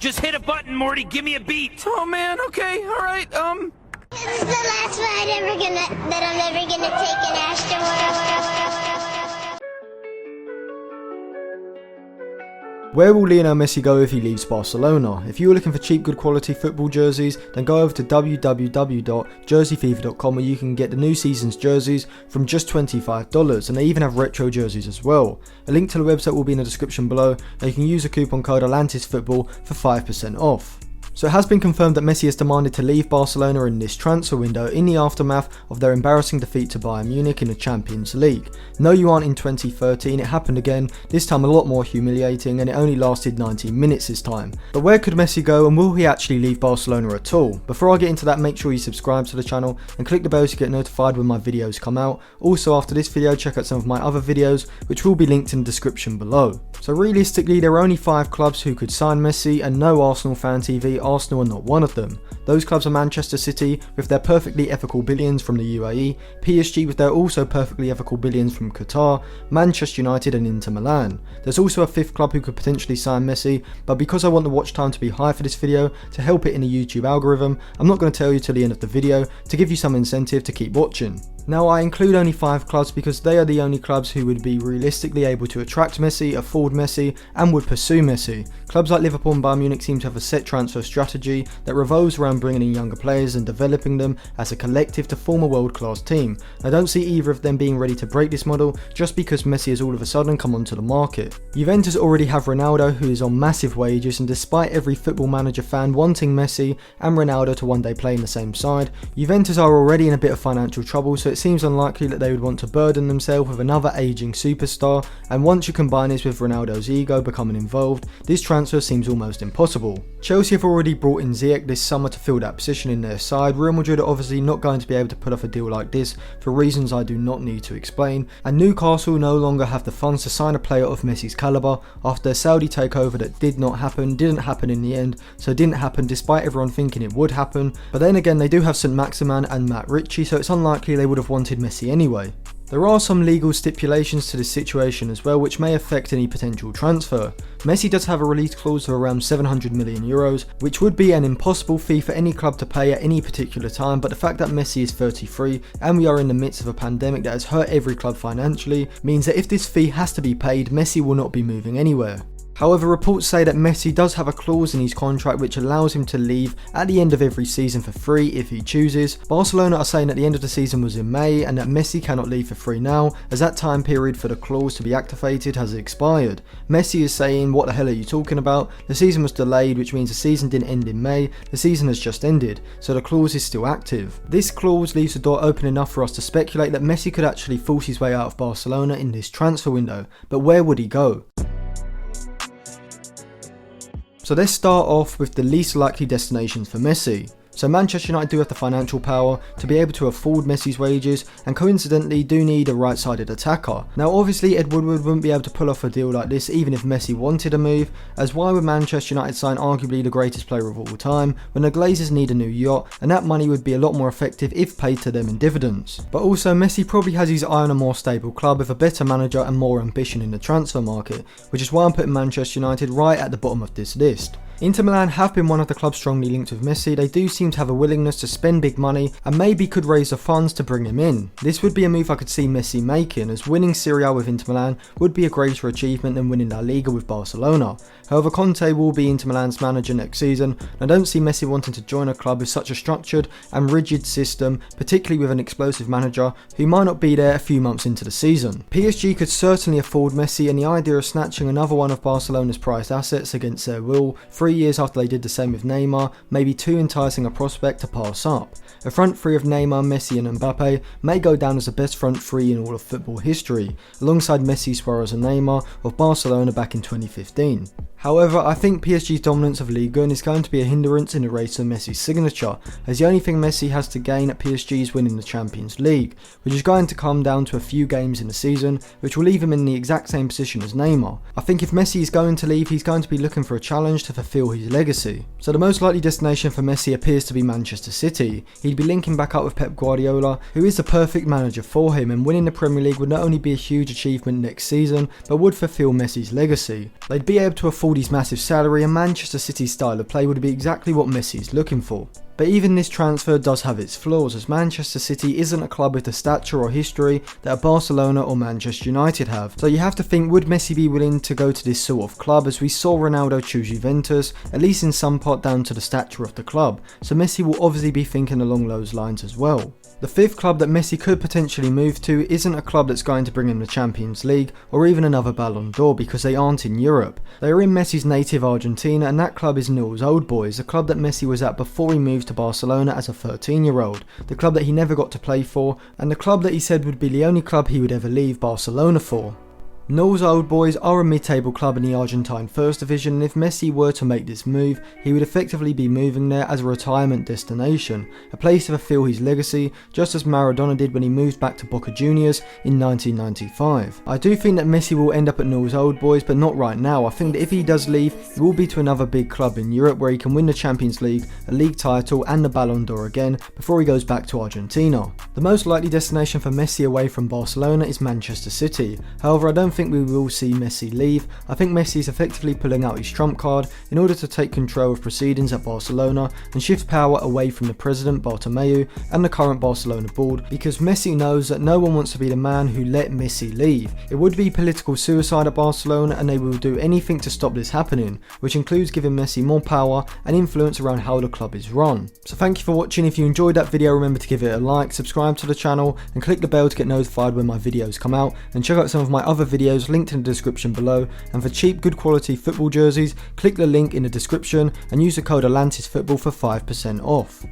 Just hit a button, Morty. Give me a beat. Oh man, okay, alright, This is the last ride that I'm ever gonna take in Astroworld. Where will Lionel Messi go if he leaves Barcelona? If you are looking for cheap, good quality football jerseys, then go over to www.jerseyfever.com where you can get the new season's jerseys from just $25, and they even have retro jerseys as well. A link to the website will be in the description below, and you can use the coupon code ATLANTISFOOTBALL for 5% off. So it has been confirmed that Messi has demanded to leave Barcelona in this transfer window in the aftermath of their embarrassing defeat to Bayern Munich in the Champions League. No, you aren't in 2013, it happened again, this time a lot more humiliating, and it only lasted 90 minutes this time. But where could Messi go, and will he actually leave Barcelona at all? Before I get into that, make sure you subscribe to the channel and click the bell to get notified when my videos come out. Also, after this video, check out some of my other videos, which will be linked in the description below. So realistically, there are only 5 clubs who could sign Messi, and no Arsenal fan TV, Arsenal are not one of them. Those clubs are Manchester City with their perfectly ethical billions from the UAE, PSG with their also perfectly ethical billions from Qatar, Manchester United and Inter Milan. There's also a 5th club who could potentially sign Messi, but because I want the watch time to be high for this video to help it in the YouTube algorithm, I'm not going to tell you till the end of the video to give you some incentive to keep watching. Now, I include only 5 clubs because they are the only clubs who would be realistically able to attract Messi, afford Messi and would pursue Messi. Clubs like Liverpool and Bayern Munich seem to have a set transfer strategy that revolves around bringing in younger players and developing them as a collective to form a world-class team. I don't see either of them being ready to break this model just because Messi has all of a sudden come onto the market. Juventus already have Ronaldo, who is on massive wages, and despite every football manager fan wanting Messi and Ronaldo to one day play in the same side, Juventus are already in a bit of financial trouble, so it seems unlikely that they would want to burden themselves with another aging superstar, and once you combine this with Ronaldo's ego becoming involved, this transfer seems almost impossible. Chelsea have already brought in Ziyech this summer to fill that position in their side. Real Madrid are obviously not going to be able to put off a deal like this for reasons I do not need to explain, and Newcastle no longer have the funds to sign a player of Messi's calibre after their Saudi takeover that didn't happen in the end, so it didn't happen despite everyone thinking it would happen. But then again, they do have St. Maximin and Matt Ritchie, so it's unlikely they would have wanted Messi anyway. There are some legal stipulations to this situation as well, which may affect any potential transfer. Messi does have a release clause of around 700 million euros, which would be an impossible fee for any club to pay at any particular time, but the fact that Messi is 33 and we are in the midst of a pandemic that has hurt every club financially means that if this fee has to be paid, Messi will not be moving anywhere. However, reports say that Messi does have a clause in his contract which allows him to leave at the end of every season for free if he chooses. Barcelona are saying that the end of the season was in May and that Messi cannot leave for free now, as that time period for the clause to be activated has expired. Messi is saying, what the hell are you talking about? The season was delayed, which means the season didn't end in May, the season has just ended, so the clause is still active. This clause leaves the door open enough for us to speculate that Messi could actually force his way out of Barcelona in this transfer window, but where would he go? So let's start off with the least likely destinations for Messi. So Manchester United do have the financial power to be able to afford Messi's wages, and coincidentally do need a right-sided attacker. Now obviously Ed Woodward wouldn't be able to pull off a deal like this even if Messi wanted a move, as why would Manchester United sign arguably the greatest player of all time when the Glazers need a new yacht, and that money would be a lot more effective if paid to them in dividends. But also Messi probably has his eye on a more stable club with a better manager and more ambition in the transfer market, which is why I'm putting Manchester United right at the bottom of this list. Inter Milan have been one of the clubs strongly linked with Messi. They do seem to have a willingness to spend big money and maybe could raise the funds to bring him in. This would be a move I could see Messi making, as winning Serie A with Inter Milan would be a greater achievement than winning La Liga with Barcelona. However, Conte will be Inter Milan's manager next season, and I don't see Messi wanting to join a club with such a structured and rigid system, particularly with an explosive manager who might not be there a few months into the season. PSG could certainly afford Messi, and the idea of snatching another one of Barcelona's prized assets against their will 3 years after they did the same with Neymar may be too enticing a prospect to pass up. A front three of Neymar, Messi and Mbappe may go down as the best front three in all of football history, alongside Messi, Suarez and Neymar of Barcelona back in 2015. However, I think PSG's dominance of Ligue 1 is going to be a hindrance in the race for Messi's signature, as the only thing Messi has to gain at PSG is winning the Champions League, which is going to come down to a few games in the season, which will leave him in the exact same position as Neymar. I think if Messi is going to leave, he's going to be looking for a challenge to fulfill his legacy. So the most likely destination for Messi appears to be Manchester City. He'd be linking back up with Pep Guardiola, who is the perfect manager for him, and winning the Premier League would not only be a huge achievement next season, but would fulfill Messi's legacy. They'd be able to afford Geordie's massive salary and Manchester City's style of play would be exactly what Messi is looking for. But even this transfer does have its flaws, as Manchester City isn't a club with the stature or history that Barcelona or Manchester United have. So you have to think, would Messi be willing to go to this sort of club, as we saw Ronaldo choose Juventus, at least in some part down to the stature of the club. So Messi will obviously be thinking along those lines as well. The fifth club that Messi could potentially move to isn't a club that's going to bring him the Champions League or even another Ballon d'Or, because they aren't in Europe. They are in Messi's native Argentina, and that club is Newell's Old Boys, the club that Messi was at before he moved to Barcelona as a 13-year-old, the club that he never got to play for, and the club that he said would be the only club he would ever leave Barcelona for. Newell's Old Boys are a mid-table club in the Argentine First Division, and if Messi were to make this move, he would effectively be moving there as a retirement destination, a place to fulfill his legacy, just as Maradona did when he moved back to Boca Juniors in 1995. I do think that Messi will end up at Newell's Old Boys, but not right now. I think that if he does leave, it will be to another big club in Europe where he can win the Champions League, a league title and the Ballon d'Or again before he goes back to Argentina. The most likely destination for Messi away from Barcelona is Manchester City. However, I don't think we will see Messi leave. I think Messi is effectively pulling out his trump card in order to take control of proceedings at Barcelona and shift power away from the president Bartomeu and the current Barcelona board, because Messi knows that no one wants to be the man who let Messi leave. It would be political suicide at Barcelona, and they will do anything to stop this happening, which includes giving Messi more power and influence around how the club is run. So thank you for watching. If you enjoyed that video, remember to give it a like, subscribe to the channel and click the bell to get notified when my videos come out, and check out some of my other videos linked in the description below. And for cheap, good quality football jerseys, click the link in the description and use the code ATLANTISFOOTBALL for 5% off.